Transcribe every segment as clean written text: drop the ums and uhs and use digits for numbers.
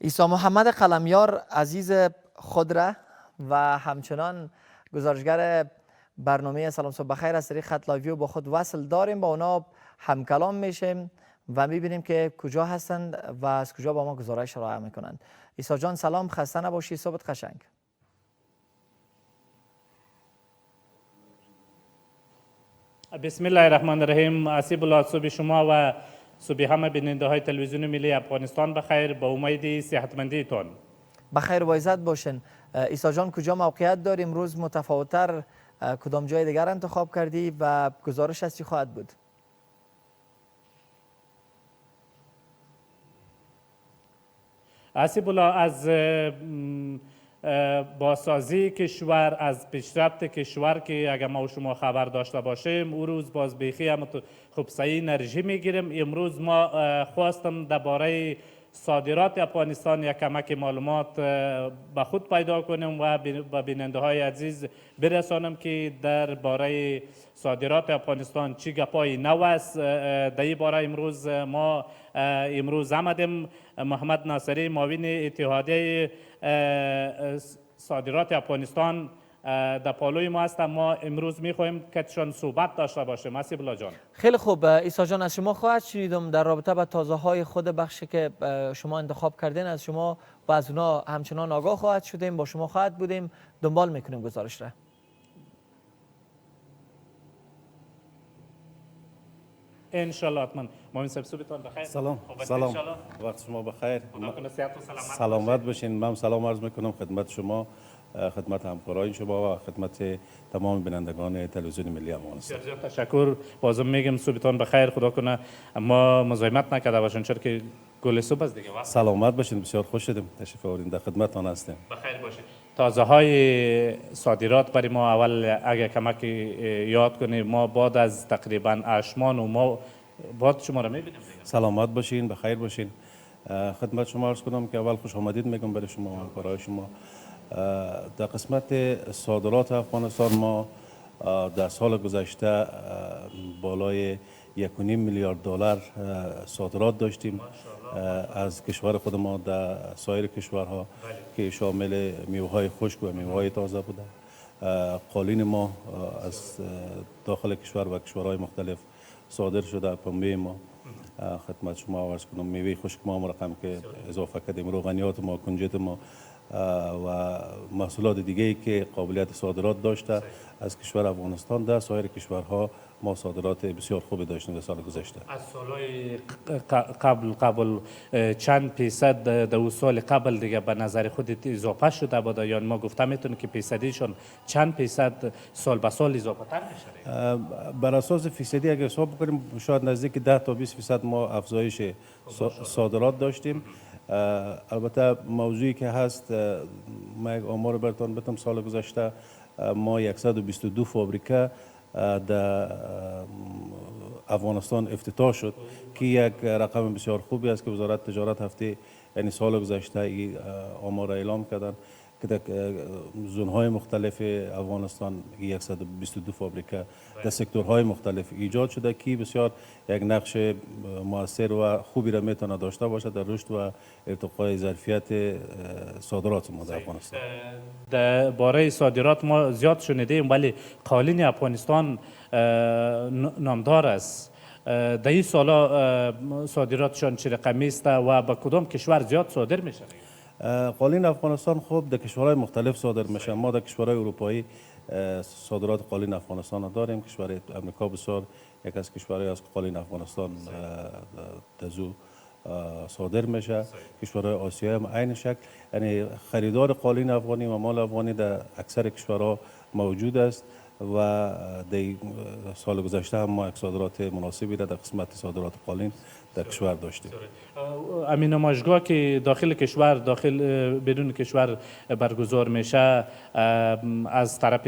عیسی محمد قلمیار عزیز خود را و همچنان گزارشگر برنامه سلام صبح بخیر از طریق خط لایوی با خود وصل داریم. با اونا همکلام میشیم و میبینیم که کجا هستند و از کجا با ما گزارش ارائه میکنند. عیسی جان سلام، خسته نباشی، صبحت قشنگ. بسم الله الرحمن الرحیم. اسیب الله، صبح شما و صبح همه بیننده های تلویزیون ملی افغانستان بخیر، با امید صحتمندی تون. بخیر و عزت باشین. عیسی جان کجا موقعیت داریم؟ امروز متفاوت‌تر کدام جای دیگر انتخاب کردی و گزارش از چی خواهد بود؟ اسیب الله، از بازسازی کشور، از پیشرفت کشور که اگر ما و شما خبر داشته باشیم، او روز باز بیخی هم خوب صحیح انرژی میگیریم. امروز ما خواستم درباره صادرات افغانستان یک کمک معلومات به خود پیدا کنیم و به بیننده های عزیز برسانم که درباره صادرات افغانستان چی گپای نو است. در این باره امروز آمدیم. محمد ناصری، معاون اتحادیه صادرات افغانستان در پالوی ما هستم. ما امروز میخواهیم که چون صحبت داشته باشیم. اسیب الله جان. خیلی خوب. عیسی جان از شما خواهد شنیدم در رابطه با تازه های خود بخشی که شما انتخاب کردین. از شما و از اونا همچنان آگاه خواهد شدیم، با شما خواهد بودیم، دنبال میکنیم گزارش را. انشالله حتما. معاون صاحب صبحتان بخیر. سلام. وقت شما بخیر. سلامت باشین. من سلام عرض میکنم خدمت شما، خدمت همکارای شما و خدمت تمام بینندگان تلویزیون ملی افغانستان. بسیار تشکر. بازم میگم صبحتان بخیر. خدا کنه ما مزاحمت نکرده باشین، چرا که گل صبح است دیگه. سلامت باشین. بسیار خوش شدیم تشریف آوردین، در خدمتتان هستیم. بخیر باشین. تازه های صادرات برای ما اول اگه کمک یاد کنیم. ما بعد از تقریبا اشمان و ما بعد شما را میبینیم. سلامت باشین، بخیر باشین. خدمت شما عرض کنم که اول خوش آمدید میگم برای شما و همکارای شما. در قسمت صادرات افغانستان ما در سال گذشته بالای 1.5 میلیارد دلار صادرات داشتیم از کشور خود ما در سایر کشورها که شامل میوه‌های خشک و میوه‌های تازه بوده. قالین ما از داخل کشور و کشورهای مختلف صادر شده. پنبه ما خدمت شما عرض کنم، میوه خشک ما رقم که اضافه کردیم، روغنیات ما، کنجد ما و محصولات دیگه‌ای که قابلیت صادرات داشته از کشور افغانستان در سایر کشورها ما صادرات بسیار خوبی داشتیم در سال گذشته. از سالهای قبل چند پیصد در سال قبل دیگه به نظر خودت اضافه شده بوده؟ یعنی ما گفته میتونیم که پیصدیشون چند پیصد سال به سال اضافه تر میشه؟ بر اساس فیصدی اگر حساب کنیم شاید نزدیک 10 تا 20% ما افزایش صادرات داشتیم. البته موضوعی که هست، ما یک آمار براتون بدم، سال گذشته ما 122 فابریکه در افغانستان افتتاح شد که یک رقم بسیار خوبی است که وزارت تجارت هفته یعنی سال گذشته این آمار اعلام کردن که در زونهای مختلف افغانستان 122 فابریکه در سکتورهای مختلف ایجاد شده که بسیار یک نقش موثر و خوبی را میتونه داشته باشد در رشد و ارتقای ظرفیت صادرات ما در افغانستان. در باره صادرات ما زیاد شنیدیم، ولی قالین افغانستان نامدار است. در این سالا صادراتشان چه رقمی است و به کدام کشور زیاد صادر میشه؟ قالین افغانستان خوب در کشورهای مختلف صادر میشه. ما در کشورهای اروپایی صادرات قالین افغانستان داریم. کشور امریکا بسیار یک از کشورهای از قالین افغانستان تزو صادر میشه. کشورهای آسیایی هم عین شکل، یعنی خریدار قالین افغانی و مال افغانی در اکثر کشورها موجود است و در سال گذشته هم ما یک صادرات مناسبی را در قسمت صادرات قالین در کشور داشتیم. امین نمایشگاه که داخل کشور، بدون کشور برگزار میشه، از طرف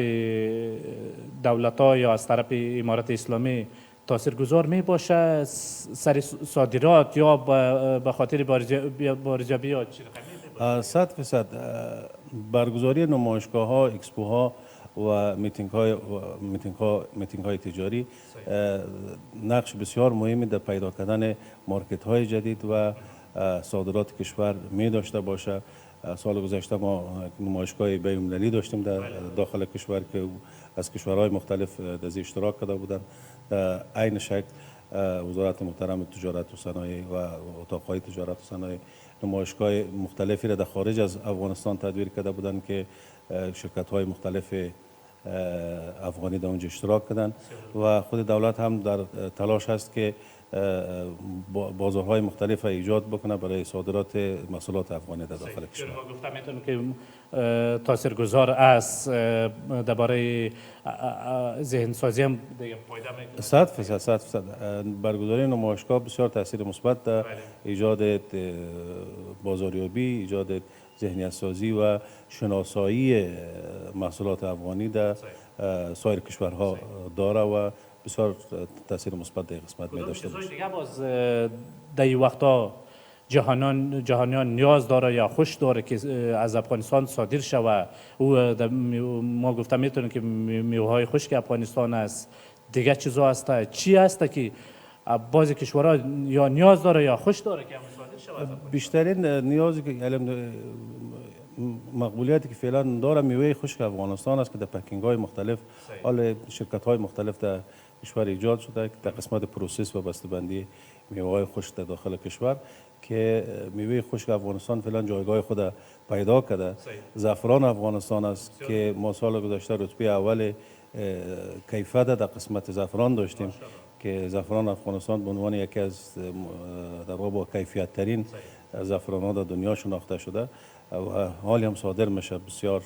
دولت‌ها یا از طرف امارت اسلامی تاثیرگذار می باشه سر صادرات یا به خاطر بارزیابی؟ 100% برگزاری نمایشگاه ها، اکسپو ها و میتینگ های تجاری نقش بسیار مهمی در پیدا کردن مارکت های جدید و صادرات کشور می داشته باشه. سال گذشته ما نمایشگاه بین‌المللی داشتیم در داخل کشور که از کشورهای مختلف در اشتراک کرده بودند. در عین شکل وزارت محترم تجارت و صنایع و اتاقهای تجارت و صنایع نمایشگاه مختلفی را در خارج از افغانستان تدبیر کرده بودند که شرکت‌های مختلف افغانی در اونجا اشتراک کردن و خود دولت هم در تلاش هست که بازارهای مختلف ایجاد بکنه برای صادرات محصولات افغانی در داخل کشور. ما گفتم میتونه که تاثیرگذار است درباره ذهن سازی هم دیگه پایده میکنه. 100% برگزاری نمایشگاه بسیار تاثیر مثبت در ایجاد بازاریابی، ایجاد ذهنیت سازی و شناسایی محصولات افغانی در سایر کشورها داره و بسیار تاثیر مثبت در قسمت می داشته باشه. دیگه باز در این وقتا جهانیان نیاز داره یا خوش داره که از افغانستان صادر شود. ما گفتم میتونه که میوه‌های خشک افغانستان است. دیگه چیزا هست چی هست که بعضی کشورها یا نیاز داره یا خوش داره که صادر شود؟ بیشترین نیازی که مقبولیتی که فعلا داره میوه خشک افغانستان است که در پکینگ های مختلف حال شرکت های مختلف در کشور ایجاد شده که در قسمت پروسس و بسته‌بندی میوه های خشک در داخل کشور که میوه خشک افغانستان فعلا جایگاه خود پیدا کرده. زعفران افغانستان است که ما سال گذشته رتبه اول کیفیت در قسمت زعفران داشتیم که زعفران افغانستان به عنوان یکی از در واقع با کیفیت ترین زعفران‌ها در دنیا شناخته شده و حالی هم صادر میشه. بسیار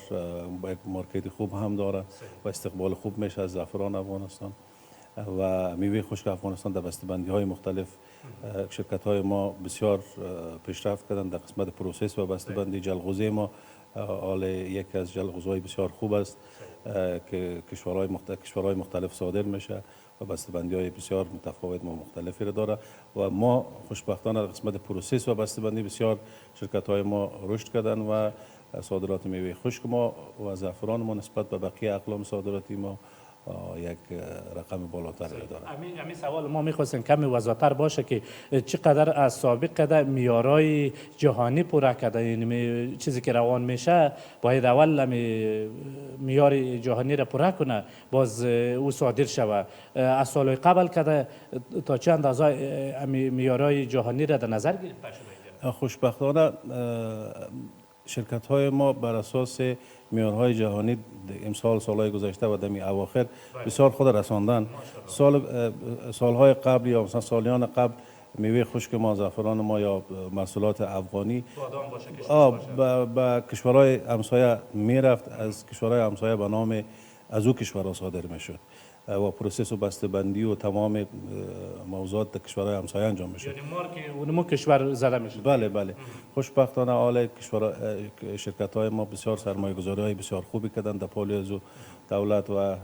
یک مارکت خوب هم داره و استقبال خوب میشه از زعفران افغانستان و میوه خشک افغانستان در بسته‌بندی های مختلف شرکت های ما بسیار پیشرفت کردن در قسمت پروسس و بسته‌بندی. جلغوزه ما حال یک از جلغوزهای بسیار خوب است که کشورهای مختلف صادر میشه و بسته‌بندی های بسیار متفاوت و مختلفی را داره و ما خوشبختانه در قسمت پروسس و بسته‌بندی بسیار شرکت های ما رشد کردن و صادرات میوه خشک ما و زعفران ما نسبت به بقیه اقلام صادراتی ما یک رقم بالاتر داره. همین سوال ما می‌خواستیم کمی وضاحت‌تر باشه که چقدر از سابق قدر معیارهای جهانی پورا کرده. یعنی چیزی که روان میشه باید اول معیار جهانی را پورا کنه باز او صادر شود. از سال‌های قبل کرده تا چه اندازه معیارهای جهانی را در نظر گرفته شده؟ خوشبختانه شرکت های ما بر اساس معیارهای جهانی امسال سالهای گذشته و دمی اواخر بسیار خود رساندن. سالهای قبل یا مثلا سالیان قبل میوه خشک ما، زعفران ما یا محصولات افغانی به کشورهای همسایه میرفت، از کشورهای همسایه به نام از او کشورها صادر میشد و پروسس و بسته‌بندی و تمام موضوعات در کشورهای همسایه انجام میشه. یعنی مارک اونمو کشور زده میشه. بله. خوشبختانه حال شرکت های ما بسیار سرمایه‌گذاری های بسیار خوبی کردند در پالی از دولت و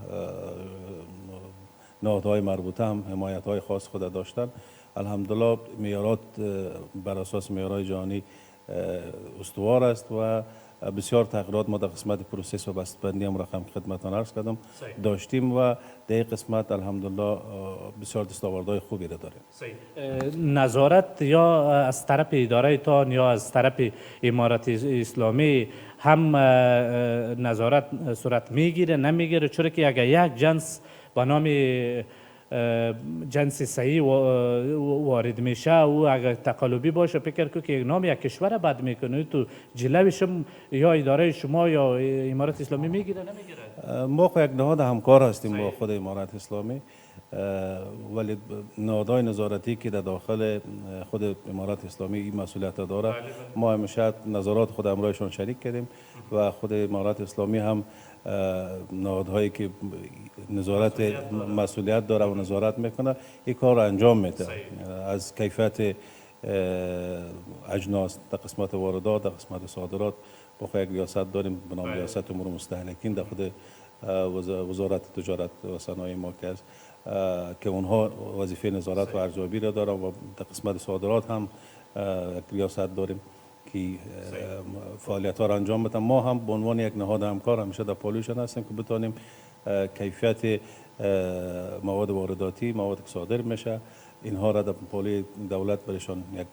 نهادهای مربوطه هم حمایت های خاص خود داشتن. الحمدلله معیارات بر اساس معیارهای جهانی استوار است و بسیار تغییرات ما در قسمت پروسس و بسته‌بندی هم رقم خدمتتان عرض کردم داشتیم و در این قسمت الحمدلله بسیار دستاوردهای خوبی را داریم. نظارت یا از طرف اداره تان یا از طرف امارت اسلامی هم نظارت صورت میگیره نمیگیره؟ چرا که اگر یک جنس به نام جنس صحیح وارد میشه و اگر تقلبی باشه فکر کنید که نام یک کشور بد میکنه تو جلوش یا اداره شما یا امارت اسلامی میگیره نمیگیره؟ ما یک نهاد همکار هستیم با خود امارت اسلامی ولی نهادهای نظارتی که در داخل خود امارت اسلامی این مسئولیت داره ما همیشه نظارات خود همراهشون شریک کردیم و خود امارت اسلامی هم نهادهایی که نظارت مسئولیت داره و نظارت میکنه این کار رو انجام میده. از کیفیت اجناس در قسمت واردات، در قسمت صادرات با یک ریاست داریم به نام ریاست امور مستهلکین در خود وزارت تجارت و صنایع ما که اونها وظیفه نظارت و ارزیابی را دارن و در قسمت صادرات هم یک ریاست داریم که فعالیت ها را انجام بدن. ما هم به عنوان یک نهاد همکار همیشه در پالوشن هستیم که بتانیم کیفیت مواد وارداتی، مواد که صادر میشه اینها را در پالی دولت برشان یک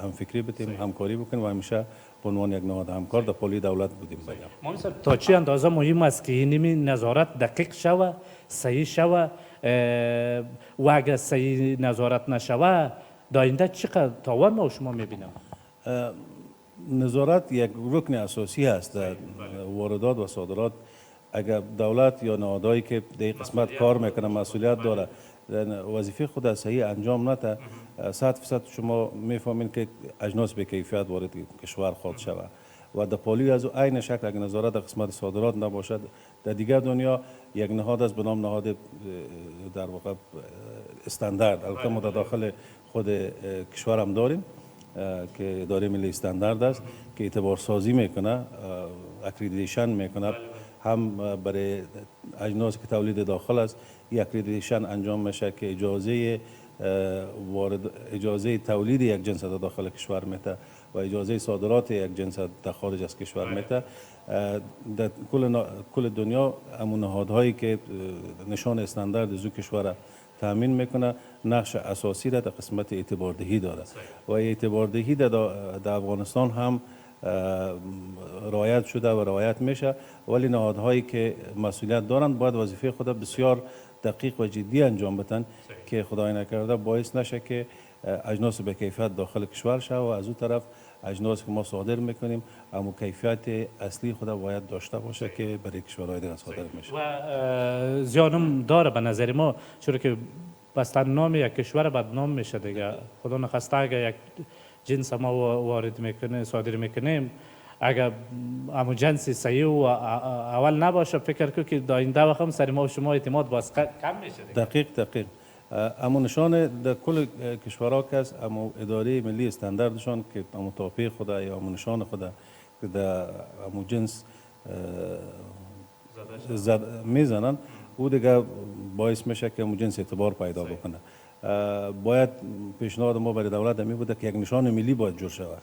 همفکری بتیم، همکاری بکنیم و همیشه به عنوان یک نهاد همکار در پالی دولت بودیم. مولوی صاحب تا چه اندازه مهم است که این نظارت دقیق شوه، صحیح شوه و اگر صحیح نظارت نشوه در آینده چقدر تاوان ما و شما میبینم؟ نظارت یک رکن اساسی است در واردات و صادرات. اگر دولت یا نهادهایی که در این قسمت کار میکنه مسئولیت داره وظیفه خود از صحیح انجام نده، 100% شما میفهمین که اجناس به کیفیت وارد کشور خواهد شود و در پالی از عین شکل اگر نظارت در قسمت صادرات نباشد در دیگر دنیا یک نهاد است به نام نهاد در واقع استاندارد. البته ما در داخل خود کشور هم داریم که اداره ملی استاندارد است که اعتبار سازی میکنه، اکریدیشن میکنه، هم برای اجناس که تولید داخل است یک اکریدیشن انجام میشه که اجازه تولید یک جنس در داخل کشور میده و اجازه صادرات یک جنس در خارج از کشور میده. در کل دنیا همون نهادهایی که نشان استاندارد زو کشور تامین میکنه نقش اساسی را در قسمت اعتباردهی داره و اعتباردهی در افغانستان هم رعایت شده و رعایت میشه، ولی نهادهایی که مسئولیت دارند باید وظیفه خود بسیار دقیق و جدی انجام بدن که خدای نکرده باعث نشه که اجناس به کیفیت داخل کشور شه و از اون طرف اجناس که ما صادر میکنیم اما کیفیت اصلی خود باید داشته باشه که برای کشورهای دیگر صادر میشه. و زیانم داره به نظر ما، چرا که بستن نام یک کشور بدنام میشه دیگه. خدا نخواسته اگر یک جنس ما وارد میکنه صادر میکنیم اگر همون جنس صحیح و اول نباشه فکر کنم که در آینده وقت هم سر ما و شما اعتماد باز کم میشه دیگه. دقیق اما نشان در کل کشورها که است اما اداره ملی استانداردشان که اما تاپی خود یا اما نشان خود که در اما جنس میزنن او دیگه باعث میشه که اما جنس اعتبار پیدا بکنه. باید پیشنهاد ما برای دولت می بوده که یک نشان ملی باید جور شود.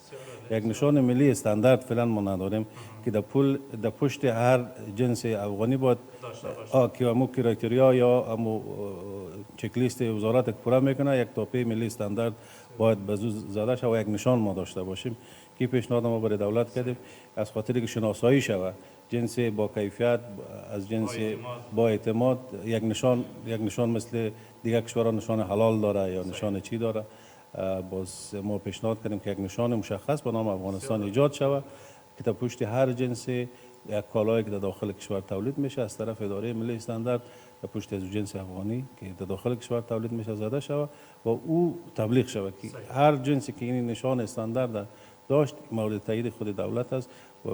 یک نشان ملی استاندارد فعلا ما نداریم که در پشت هر جنس افغانی باید که امو کرایتریا یا امو چک لیست وزارت که پورا میکنه یک تاپه ملی استاندارد باید بزو زده شود و یک نشان ما داشته باشیم که پیشنهاد ما برای دولت کردیم از خاطری که شناسایی شود جنس با کیفیت از جنس با اعتماد. یک نشان مثل دیگر کشورها نشان حلال داره یا نشان چی داره، باز ما پیشنهاد کردیم که یک نشان مشخص به نام افغانستان ایجاد شود که تا پشت هر جنس یک کالایی که در داخل کشور تولید میشه از طرف اداره ملی استاندارد در پشت از جنس افغانی که در داخل کشور تولید میشه زده شود و او تبلیغ شود که هر جنسی که این نشان استاندارد داشت مورد تایید خود دولت است و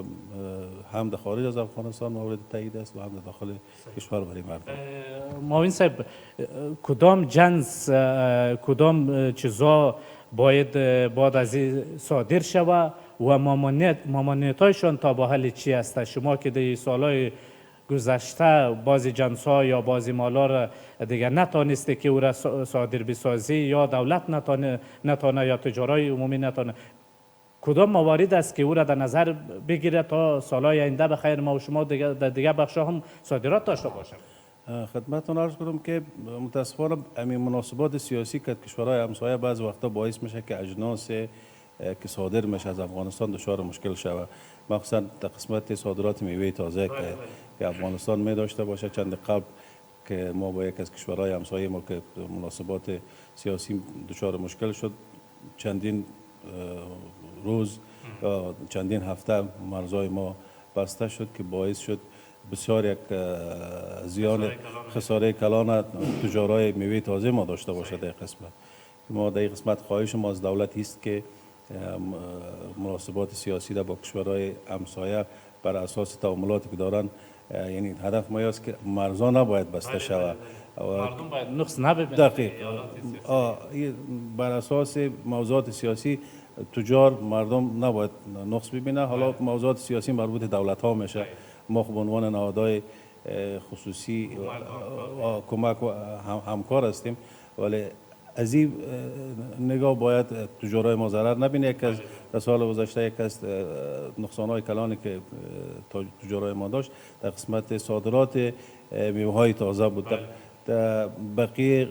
هم در خارج از افغانستان مورد تایید است و هم در داخل کشور برای مردم. معاون صاحب کدام جنس کدام چیزا باید از این صادر شود و ممانعت‌هایشان تا به حال چی است؟ شما که در سالهای گذشته بعضی جنس‌ها یا بعضی مالا را دیگر نتانسته که او را صادر بسازی یا دولت نتانه یا تجارای عمومی نتانه، کدام موارد است که او را در نظر بگیره تا سالهای آینده بخیر ما و شما در دیگر بخش‌ها هم صادرات داشته باشیم؟ خدمتتون عرض کنم که متاسفانه همین مناسبات سیاسی که کشورهای همسایه بعض وقتا باعث میشه که اجناس که صادر میشه از افغانستان دچار مشکل شود، مخصوصا در قسمت صادرات میوه تازه که افغانستان می داشته باشه. چند قبل که ما با یک از کشورهای همسایه ما که مناسبات سیاسی دچار مشکل شد، چندین روز چندین هفته مرزهای ما بسته شد که باعث شد بسیار یک زیان خساره کلان تجارای میوه تازه ما داشته باشه. در قسمت ما در قسمت خواهش ما از دولت است که مناسبات سیاسی در با کشورهای همسایه بر اساس تعاملاتی که دارن، یعنی هدف ما است که مرزها نباید بسته شود، مردم باید نقص نبینند. دقیق بر اساس موضوعات سیاسی تجار مردم نباید نقص ببینه. حالا موضوعات سیاسی مربوط دولت ها میشه، ما به عنوان نهادهای خصوصی کمک و همکار هستیم، ولی از این نگاه باید تجارای ما ضرر نبینه. یک از در سال گذشته یک از نقصانهای کلانی که تجارای ما داشت در قسمت صادرات میوه های تازه بود. در بقیه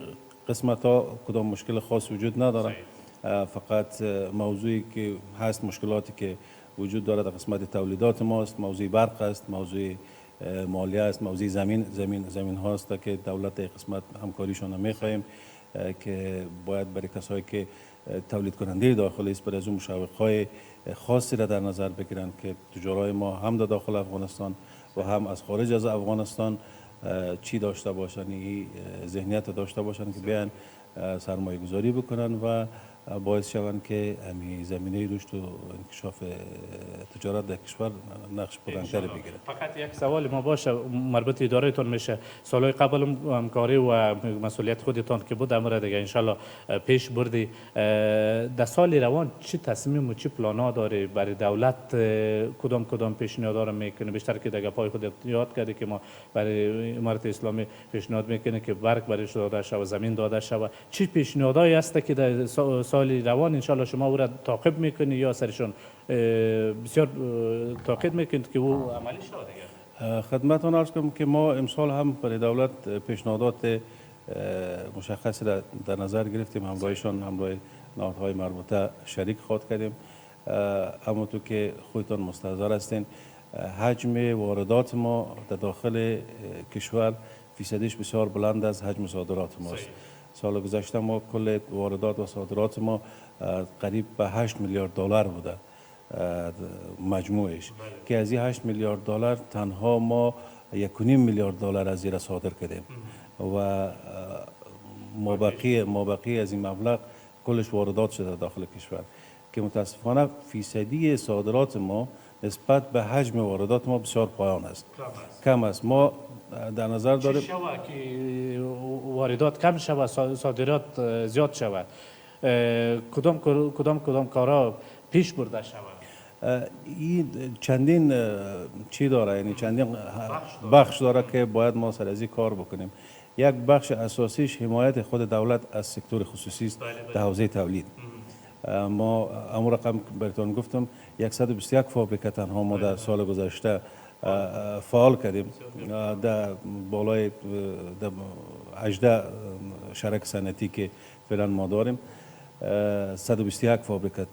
قسمت ها کدام مشکل خاص وجود نداره. فقط موضوعی که هست مشکلاتی که وجود داره در قسمت تولیدات ماست، موضوع برق است، موضوع مالیه است، موضوع زمین هاست که دولت در قسمت همکاریشون میخواهیم که باید برای کسایی که تولید کننده داخلی است برای از اون مشوق‌های خاصی را در نظر بگیرن که تجارای ما هم در داخل افغانستان و هم از خارج از افغانستان چی داشته باشن، این ذهنیت داشته باشن که بیان سرمایه گذاری بکنن و باعث شوند که همین زمینه رشد و انکشاف تجارت در کشور نقش پررنگ‌تری بگیره. فقط یک سوال ما باشه مربوط ادارهتون میشه. سالهای قبل همکاری و مسئولیت خودتان که بود امر دیگه انشالله پیش بردی. در سال روان چی تصمیم و چی پلانا داره برای دولت؟ کدام پیشنهادها رو میکنه؟ بیشتر که دیگه پای خودت یاد کردی که ما برای امارت اسلامی پیشنهاد میکنه که برق برایش داده شود، زمین داده شود. چی پیشنهادهایی هست که در سال روان انشالله شما او را تعقیب میکنی یا سرشون بسیار تعقیب میکنید که او عملی شود دیگه؟ خدمتتون عرض کنم که ما امسال هم برای دولت پیشنهادات مشخصی را در نظر گرفتیم، همراهشان همراه نهادهای مربوطه شریک خواهد کردیم. همونطور که خودتان مستحضر هستین حجم واردات ما در داخل کشور فیصدیش بسیار بلند از حجم صادرات ماست. سال گذشته ما کل واردات و صادرات ما قریب به 8 میلیارد دلار بوده مجموعش، که از این 8 میلیارد دلار تنها ما 1.5 میلیارد دلار از زیر صادر کردیم و مابقی از این مبلغ کلش واردات شده داخل کشور که متاسفانه فیصدی صادرات ما نسبت به حجم واردات ما بسیار پایان است، کم است. ما در نظر داریم چی شود که واردات کم شود صادرات زیاد شود؟ کدام کارا پیش برده شود؟ این چندین چی داره، یعنی چندین بخش داره که باید ما سر از این کار بکنیم. یک بخش اساسیش حمایت خود دولت از سکتور خصوصی است در حوزه تولید. ما امور رقم براتون گفتم 121 فابریکه تنها ما در سال گذشته فعال کردیم، در بالای 18 شرک صنعتی که فعلا ما داریم 121 فابریکه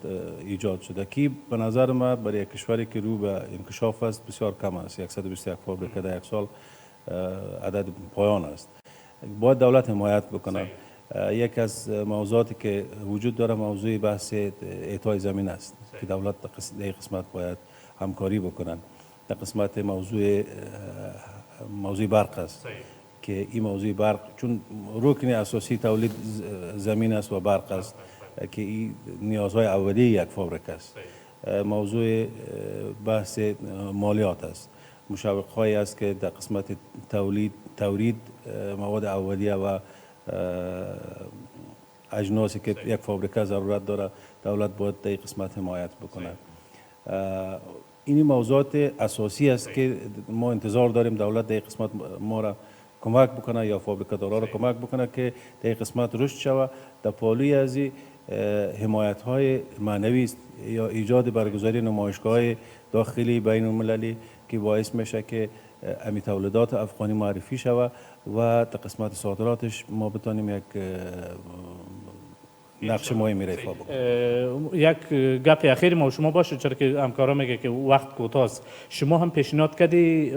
ایجاد شده که به نظر ما برای یک کشوری که رو به انکشاف است بسیار کم است. 121 فابریکه در یک سال عدد پایان است. باید دولت حمایت بکنه. یک از موضوعاتی که وجود داره موضوع بحث اعطای زمین است که دولت در قسمت باید همکاری بکنن. در قسمت موضوع برق است که این موضوع برق چون رکن اساسی تولید زمین است و برق است که این نیازهای اولیه یک فابریکه است. موضوع بحث مالیات است. مشوق‌هایی است که در قسمت تولید مواد اولیه و اجناسی که یک فابریکه ضرورت داره دولت باید در قسمت حمایت بکنه. این موضوعات اساسی است که ما انتظار داریم دولت در قسمت ما را کمک بکنه یا فابریکه دارا را کمک بکنه که در قسمت رشد شود. در پالوی از حمایت های معنوی است یا ایجاد برگزاری نمایشگاه داخلی بین المللی که باعث میشه که امی تولیدات افغانی معرفی شود و در قسمت صادراتش ما بتانیم یک نقش مهمی را ایفا بکنیم. یک گپ اخیر ما شما باشه، چرا که همکارا میگه که وقت کوتاه است. شما هم پیشنهاد کردی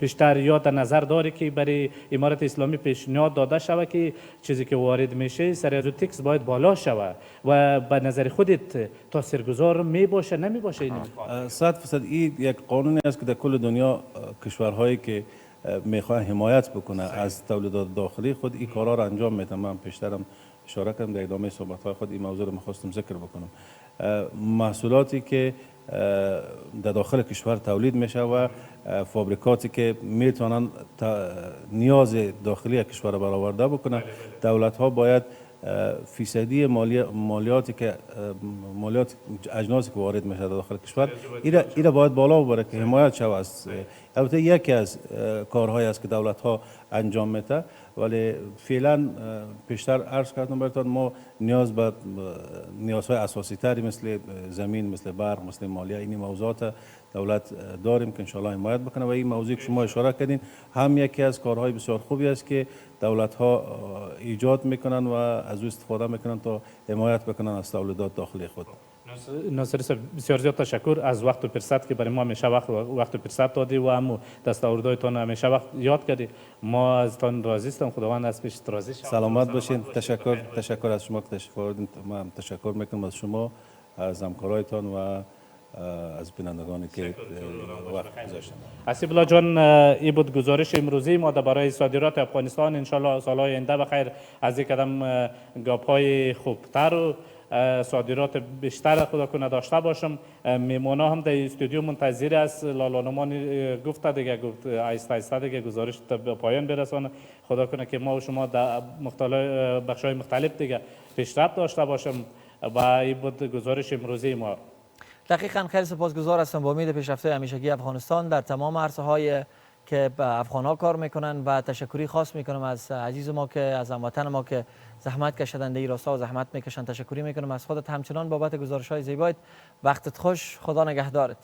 بیشتر یا در نظر داری که برای امارت اسلامی پیشنهاد داده شود که چیزی که وارد میشه سر از تکس باید بالا شود و به نظر خودت تاثیرگذار می باشه نمی باشه این 100% این یک قانونی است که در کل دنیا کشورهایی که میخوان حمایت بکنه از تولیدات داخلی خود این کارا را انجام میدن. من پیشترم اشاره کردم در ادامه صحبت‌های خود این موضوع رو می‌خواستم ذکر بکنم. محصولاتی که در داخل کشور تولید میشه و فابریکاتی که میتونن نیاز داخلی کشور برآورده بکنن، دولت‌ها باید فیصدی مالیات اجناسی که وارد میشه داخل کشور اینا باید بالا ببره که حمایت شود. البته یکی از کارهایی است که دولت‌ها انجام میده ولی فعلا پیشتر عرض کردم براتون ما نیاز به نیازهای اساسی تری مثل زمین، مثل برق، مثل مالیه، این موضوعات دولت داریم که انشالله حمایت بکنه. و این موضوعی که شما اشاره کردین هم یکی از کارهای بسیار خوبی است که دولت ها ایجاد میکنن و از او استفاده میکنن تا حمایت بکنن از تولیدات داخلی خود. ناصری صاحب بسیار زیاد تشکر از وقت و فرصت که برای ما همیشه وقت و فرصت دادی و هم دستاوردهایتان همیشه وقت یاد کردی. ما از تان راضی هستم. خداوند از پیش راضی شود. سلامت باشین. تشکر از شما که تشریف آوردین. من تشکر میکنم از شما، از همکارایتان و از بینندگانی که وقت گذاشتن. حسیب الله جان، این بود گزارش امروزی ما درباره صادرات افغانستان. انشالله سالهای آینده بخیر از یک قدم گاپ‌های خوبتر و صادرات بیشتر خدا کنه داشته باشم. میمونا هم در استودیو منتظر است. لالانمان گفت آیسته آیسته دیگه گزارش به پایان برسانه. خدا کنه که ما و شما در بخش‌های مختلف دیگه پیشرفت داشته باشم. و این بود گزارش امروزی ما. دقیقاً خیلی سپاسگزار هستم با امید پیشرفت همیشگی افغانستان در تمام عرصه‌های که افغان‌ها کار میکنن و تشکری خاص میکنم از عزیز ما که از هموطن ما که زحمت کشیدند این راستا و زحمت میکشن. تشکری میکنم از خودت همچنان بابت گزارش‌های زیبایت. وقتت خوش. خدا نگهدارت.